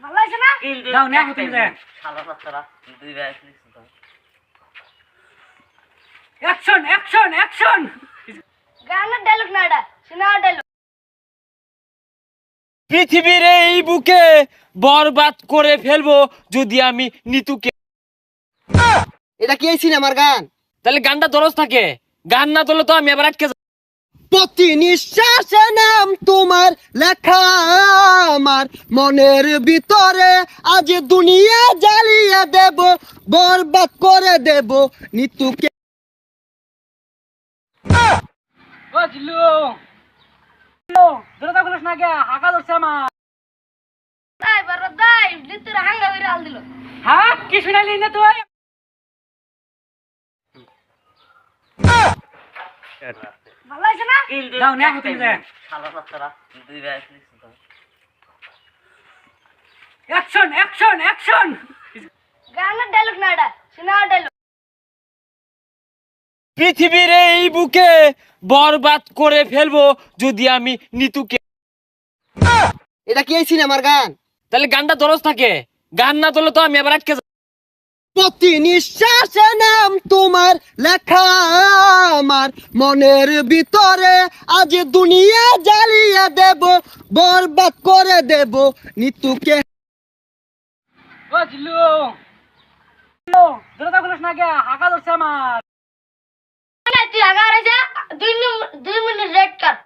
ভালো আছে না? যাও না তুমি যা শালা বাচ্চারা দুই ভাই আসলিস তো অ্যাকশন অ্যাকশন অ্যাকশন গানের ডায়লগ না এটা, সিনেমার ডায়লগ। পৃথিবীর এই বুকে বরবাদ করে ফেলবো যদি আমি নিতুকে। এটা কি এই সিনেমার গান? তাহলে গানটা দরজ থাকে, গান না তোলে তো আমি আবার আটকে যাবো। প্রতি নিঃশ্বাসে নাম তোমার লেখা আমার মনের ভিতরে, আজ দুনিয়া জ্বালিয়ে দেব, বরবাদ করে দেব নিতুকে। বুঝলো দূরে থাকুন না গে হাঁকা ধরছে আমার। তাই বড় দাই লিতুর হাঙ্গা হইরা আল দিল। হ্যাঁ কি শুনাইলি না তুই? ভালো আছে না? যাও না তুমি যা শালা বাচ্চারা দুই ভাই আসলিস তো অ্যাকশন অ্যাকশন অ্যাকশন গানের ডায়লগ না এটা, সিনেমার ডায়লগ। পৃথিবীর এই বুকে বরবাদ করে ফেলবো যদি আমি নিতুকে। এটা কি এই সিনেমার গান? তাহলে গানটা দরজ থাকে, গান না তোলে তো আমি আবার আটকে যাবো। প্রতি নিঃশ্বাসে নাম তোমার লেখা আমার মনের ভিতরে, আজ দুনিয়া জ্বালিয়ে দেব, বরবাদ করে দেব নিতুকে। বুঝলো দূরে থাকুন না গে হাঁকা ধরছে আমার। না তুই আগা রাইছা 2 মিনিট রেড কাট।